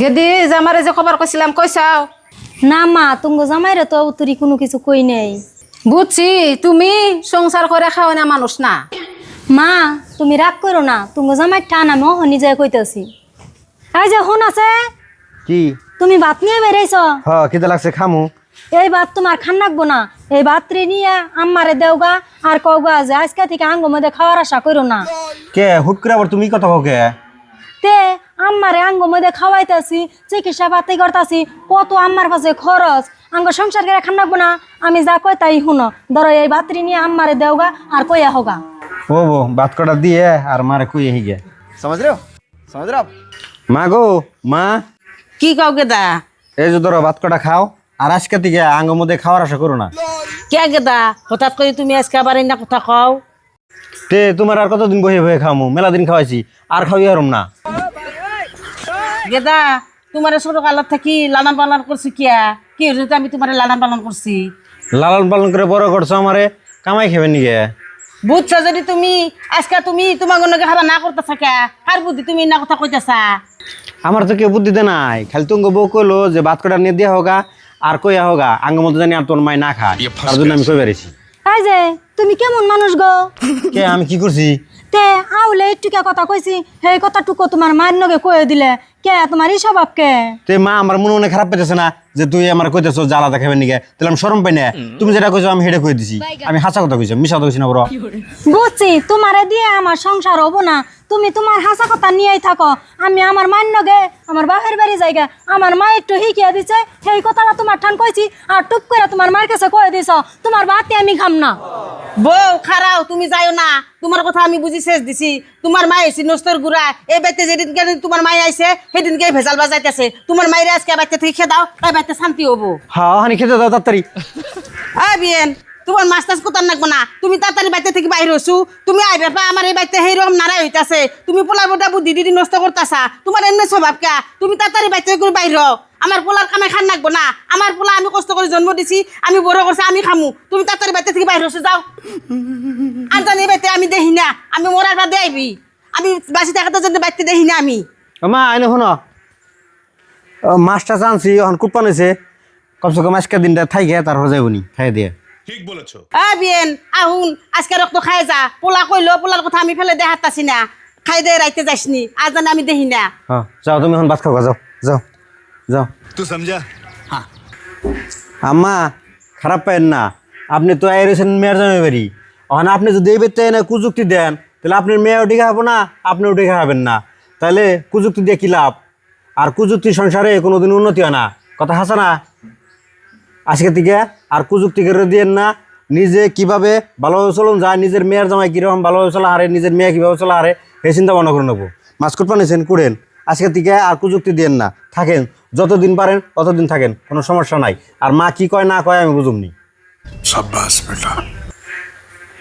গেদি জামারে যে খবর কইছিলাম কইসাও? না মা তুমি জামাইরে তো তুই কোনো কিছু কই নেই। বুঝছি তুমি সংসার করে খাও না মানুষ না। মা তুমি রাগ করো না, তুমি জামাই টান আমি হনি যায় কইতেছি। এই যে হন আছে কি তুমি ভাত নিয়ে বেরিয়েছ, খিদে লাগছে খামু। এই ভাত তোমার খান রাখবো না, এই ভাত রে নিয়ে আম্মারে দেওগা আর কওগা যে আজকে থেকে আঙ্গ মধ্যে খাওয়ার আশা করো না। কে হুট করে আবার তুমি কথা কও কে? তে আম্মারে আঙ্গ মধ্যে খাওয়াইতাছি, চিকিৎসা পাতি করতাছি, কত আম্মার কাছে খরচ, আঙ্গ সংসার করে খান রাখবো না। আমি যা কই তাই শুনো, ধরো এই ভাত রে নিয়ে আম্মারে দেওগা আর কইয়া হোগা। ও বো ভাত কটা দিয়ে আর মারে কুই হি গে समझ रहे हो समझ रहे हो आप? মা গো মা, কি কাও গেদা? এই যে ধরো ভাত কটা খাও আর আজকে থেকে আঙ্গ মধ্যে খাওয়ার আশা করো না। কে গেদা হঠাৎ করে তুমি আজকে আবার না কথা কও? তে তোমার আর কতদিন বহে বহে খামু? মেলা দিন খাওয়াইছি আর খাওয়াই হারম না। গেদা তোমার ছোট কালত থাকি লালন পালন করছি কিয়া? কি হয়েছে আমি তোমার লালন পালন করছি? লালন পালন করে বড় করছো আমারে, কামাই খাবেন নিগে। বুঝছো যদি তুমি আজকে তুমি তোমার গণকে খাবার না করতে থাকা, কার বুদ্ধি তুমি না কথা কইতেছা? আমার তো কেউ বুদ্ধি দেয় নাই, খালি তুমি বউ কইলো যে ভাত কটা নিয়ে দিয়া হোগা আর কইয়া হোগা আঙ্গ মধ্যে জানি আর তোর মাই না খায়, তার জন্য আমি কই বেরিয়েছি। এই যে তুমি কেমন মানুষ গো? কে আমি কি করছি? তে আউলে একটুকা কথা কইছি, সেই কথাটুকু তোমার মায়ের নগে কয়ে দিলে কে? তোমার এই স্বভাব কে? তে মা আমার মনে মনে খারাপ পেতেছে না যে তুই আমার কইতেছো যে আলাদা খাবেন নিগে? তাহলে আমি শরম পাই না? তুমি যেটা কইছো আমি হেডে কই দিছি, আমি হাসা কথা কইছি, মিশা কথা কইছি না বড়। বুঝছি তোমারে দিয়ে আমার সংসার হবো না, তুমি তোমার হাসা কথা নিয়েই থাকো। আমি আমার মায়ের নগে আমার বাপের বাড়ি জায়গা, আমার মা একটু শিখিয়ে দিছে, সেই কথাটা তোমার ঠান কইছি আর টুপ করে তোমার মায়ের কাছে কয়ে দিছ তোমার ভাতে আমি খাম না। বউ খারাও, তুমি যাইও না, তোমার কথা আমি বুঝি শেষ দিছি। তোমার মা এসে নস্তর গুড়া এই বাড়িতে যেদিনকে তোমার মাই আইছে সেদিনকে ভেজাল বাজাইতেছে। তোমার মাইরে আজকে বাড়িতে থেকে খেয়ে দাও, তাই বাড়িতে শান্তি হবো। হ্যাঁ হানি খেতে দাও তাড়াতাড়ি। বিয়েন তোমার মাছ টাছ কোথার নাকবো না, তুমি তাড়াতাড়ি বাড়িতে থেকে বাইরে হচ্ছু। তুমি আইবে পা আমার এই বাড়িতে সেইরকম নারাই হইতাছে, তুমি পোলার বোটা বুদ্ধি দিদি নষ্ট করতেছা। তোমার এমনি স্বভাব কা, তুমি তাড়াতাড়ি বাড়িতে করে বাইর হও। আমার পোলার কামে খান নাকবো না, আমার পোলা আমি কষ্ট করে জন্ম দিছি, আমি বড় করছি, আমি খামু। তুমি তাড়াতাড়ি বাড়িতে থেকে বাইরে হচ্ছু, যাও। আর জানি বাড়িতে আমি দেখি না, আমি মরার বাদে আইবি, আমি বাসি থাকাতে জন্য বাড়িতে দেখি না আমি। মা আইনে শুনো, মাছটা চানছি এখন কুটপান হয়েছে, কমসে কম আজকের দিনটা থাই গে তারপর যাইবনি খাই দিয়ে। ঠিক বলেছো। বিয়েন আহুন আজকে রক্ত খাই যা। পোলা কইলো, পোলার কথা আমি ফেলে দেখাতাছি না, খাই দে রাইতে যাসনি, আর জানি আমি দেখি না। হ্যাঁ যাও তুমি এখন ভাত খাও, যাও যাও যাও। तू समझा? हाँ। আম্মা খারাপ পাইন না, আপনি তো আই রয়েছেন মেয়ের জন্য বাড়ি, এখন আপনি যদি এই বেতে না কুযুক্তি দেন তাহলে আপনার মেয়েও টিকা হবো না, আপনিও টিকা হবেন না। তাহলে কুযুক্তি দিয়ে কি লাভ? আর কুযুক্তি সংসারে কোনোদিন উন্নতি হয় না, কথা হাসা না। আজকে থেকে আর কুযুক্তি করে দিয়েন না, নিজে কিভাবে ভালোভাবে চলুন যায়, নিজের মেয়ের জামাই কীরকম ভালোভাবে চলা হারে, নিজের মেয়ে কীভাবে চলা হারে এই চিন্তা ভাবনা করে নেবো। মাছকুট পানিছেন কুড়েন, আজকে থেকে আর কুযুক্তি দিয়েন না, থাকেন যতদিন পারেন ততদিন থাকেন, কোনো সমস্যা নাই। আর মা কি কয় না কয় আমি বুঝুমনি। शाबाश बेटा।